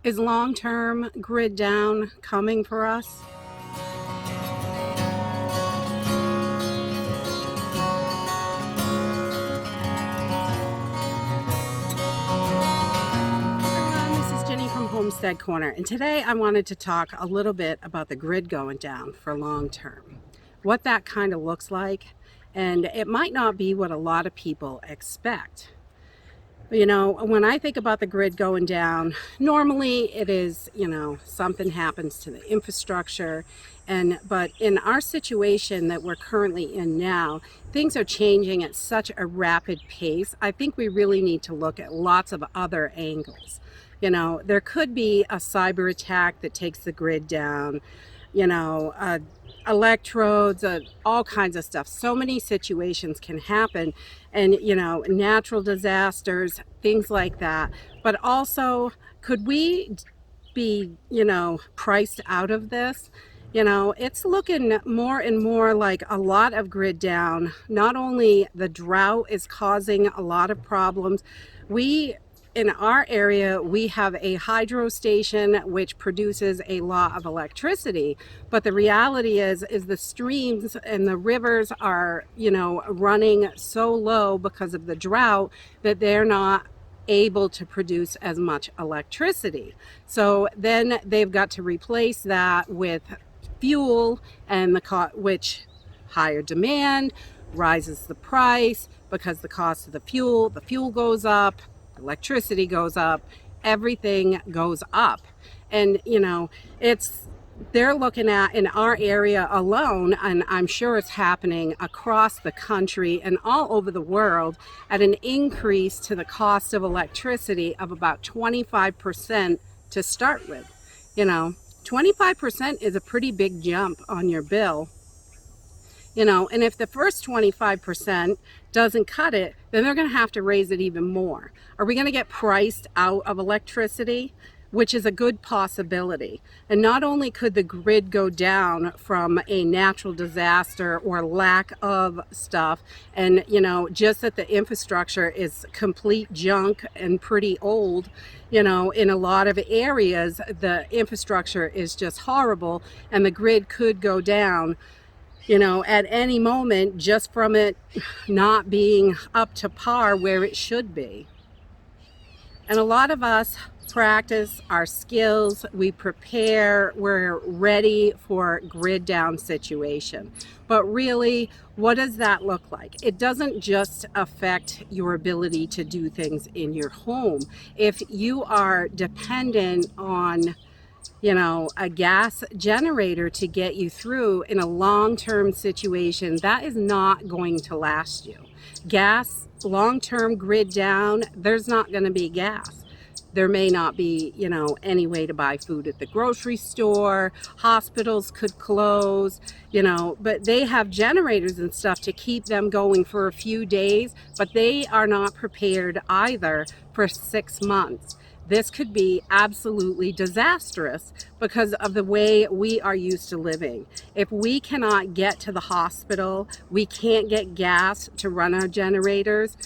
Is long-term grid down coming for us? This is Jenny from Homestead Corner, and today I wanted to talk a little bit about the grid going down for long-term, what that kind of looks like, and it might not be what a lot of people expect. You know, when I think about the grid going down, normally it is, something happens to the infrastructure. But in our situation that we're currently in now, things are changing at such a rapid pace. I think we really need to look at lots of other angles. There could be a cyber attack that takes the grid down, electrodes, all kinds of stuff. So many situations can happen, and natural disasters, things like that. But also, could we be priced out of this? It's looking more and more like a lot of grid down. Not only the drought is causing a lot of problems, in our area, we have a hydro station which produces a lot of electricity. But the reality is the streams and the rivers are, running so low because of the drought that they're not able to produce as much electricity. So then they've got to replace that with fuel, and which higher demand rises the price because the cost of the fuel goes up, electricity goes up, everything goes up. And they're looking at, in our area alone, and I'm sure it's happening across the country and all over the world, at an increase to the cost of electricity of about 25% to start with. 25% is a pretty big jump on your bill. And if the first 25% doesn't cut it, then they're going to have to raise it even more. Are we going to get priced out of electricity? Which is a good possibility. And not only could the grid go down from a natural disaster or lack of stuff, and just that the infrastructure is complete junk and pretty old. In a lot of areas the infrastructure is just horrible, and the grid could go down at any moment, just from it not being up to par where it should be. And a lot of us practice our skills, we prepare, we're ready for grid down situation. But really, what does that look like? It doesn't just affect your ability to do things in your home. If you are dependent on a gas generator to get you through in a long-term situation, that is not going to last you. Gas, long-term grid down, there's not going to be gas. There may not be, any way to buy food at the grocery store. Hospitals could close, but they have generators and stuff to keep them going for a few days, but they are not prepared either for 6 months. This could be absolutely disastrous because of the way we are used to living. If we cannot get to the hospital, we can't get gas to run our generators,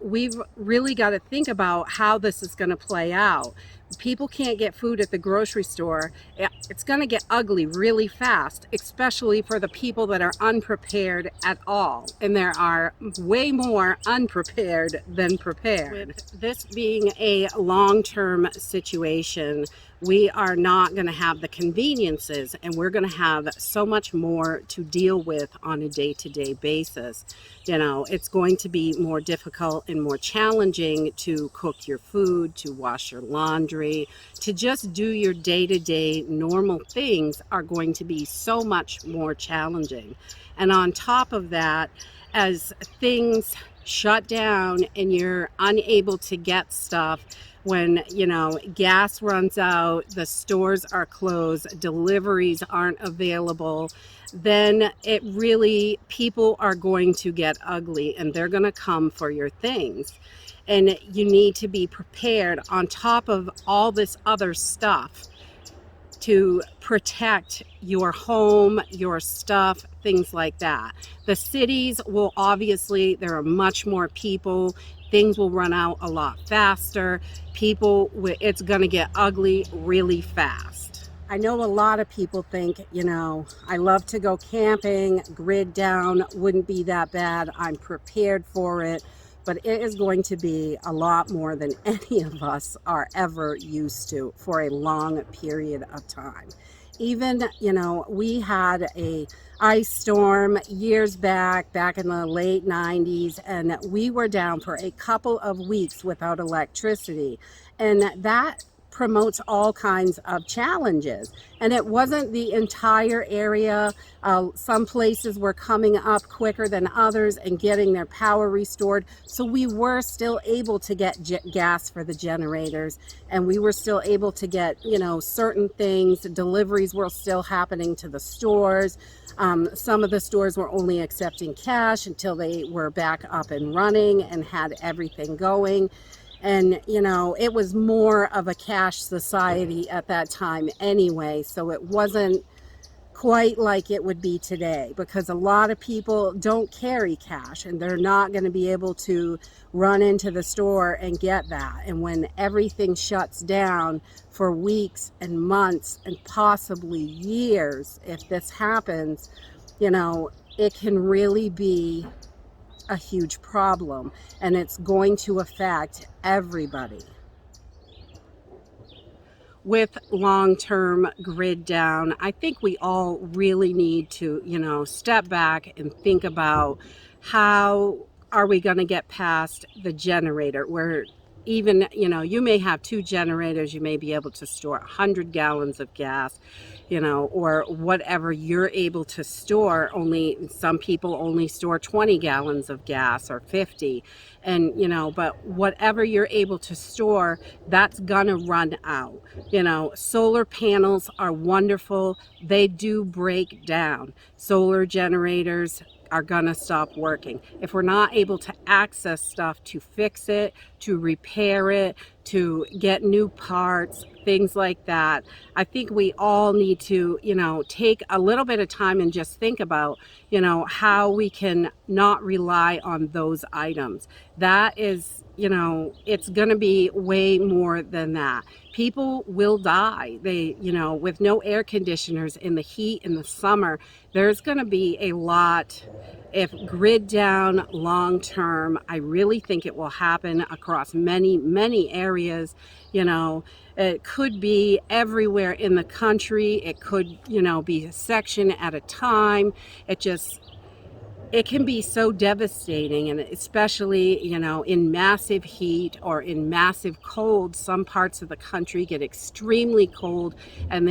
we've really got to think about how this is going to play out. People can't get food at the grocery store. It's going to get ugly really fast, especially for the people that are unprepared at all. And there are way more unprepared than prepared. With this being a long-term situation, we are not going to have the conveniences, and we're going to have so much more to deal with on a day-to-day basis. It's going to be more difficult and more challenging to cook your food, to wash your laundry, to just do your day-to-day normal things are going to be so much more challenging. And on top of that, as things shut down and you're unable to get stuff, when gas runs out, the stores are closed, deliveries aren't available, then people are going to get ugly, and they're going to come for your things. And you need to be prepared on top of all this other stuff to protect your home, your stuff, things like that. The cities will obviously, there are much more people. things will run out a lot faster. It's going to get ugly really fast. I know a lot of people think, you know, I love to go camping, grid down wouldn't be that bad. I'm prepared for it, but it is going to be a lot more than any of us are ever used to for a long period of time. Even, you know, we had a ice storm years back in the late 90s, and we were down for a couple of weeks without electricity, and that promotes all kinds of challenges. And it wasn't the entire area. Some places were coming up quicker than others and getting their power restored, so we were still able to get gas for the generators, and we were still able to get, you know, certain things. Deliveries were still happening to the stores. Some of the stores were only accepting cash until they were back up and running and had everything going. And, you know, it was more of a cash society at that time anyway, so it wasn't quite like it would be today, because a lot of people don't carry cash and they're not going to be able to run into the store and get that. And when everything shuts down for weeks and months and possibly years, if this happens, you know, it can really be a huge problem, and it's going to affect everybody. With long-term grid down, I think we all really need to, you know, step back and think about how are we going to get past the generator, where even, you know, you may have 2 generators, you may be able to store 100 gallons of gas, you know, or whatever you're able to store. Only some people only store 20 gallons of gas or 50, and, you know, but whatever you're able to store, that's gonna run out. You know, solar panels are wonderful. They do break down. Solar generators are gonna stop working. If we're not able to access stuff to fix it, to repair it, to get new parts, things like that, I think we all need to, you know, take a little bit of time and just think about, you know, how we can not rely on those items. That is, you know, it's going to be way more than that. People will die. They, you know, with no air conditioners in the heat in the summer, there's going to be a lot. If grid down long term, I really think it will happen across many areas. You know, it could be everywhere in the country. It could, you know, be a section at a time. It can be so devastating, and especially, you know, in massive heat or in massive cold. Some parts of the country get extremely cold, and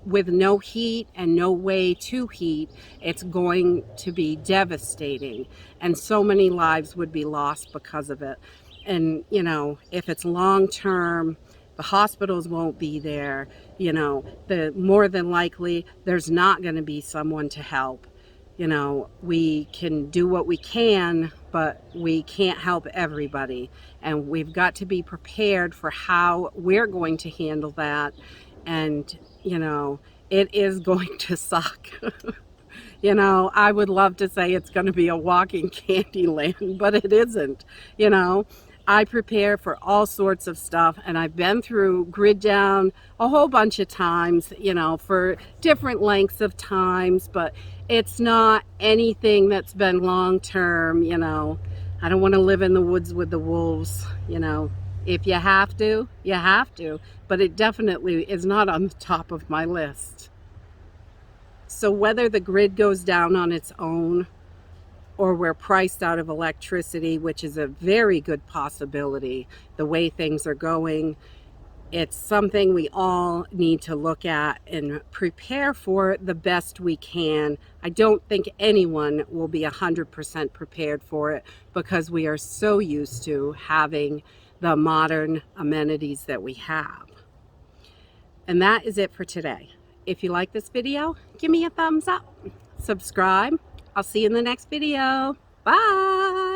with no heat and no way to heat, it's going to be devastating, and so many lives would be lost because of it. And, you know, if it's long term, the hospitals won't be there. You know, more than likely there's not going to be someone to help. You know, we can do what we can, but we can't help everybody. And we've got to be prepared for how we're going to handle that. And, you know, it is going to suck. You know, I would love to say it's going to be a walking candy land, but it isn't. You know, I prepare for all sorts of stuff, and I've been through grid down a whole bunch of times, you know, for different lengths of times, but it's not anything that's been long term. You know, I don't want to live in the woods with the wolves. You know, if you have to, you have to, but it definitely is not on the top of my list. So whether the grid goes down on its own, or we're priced out of electricity, which is a very good possibility, the way things are going, it's something we all need to look at and prepare for the best we can. I don't think anyone will be 100% prepared for it, because we are so used to having the modern amenities that we have. And that is it for today. If you like this video, give me a thumbs up. Subscribe. I'll see you in the next video. Bye.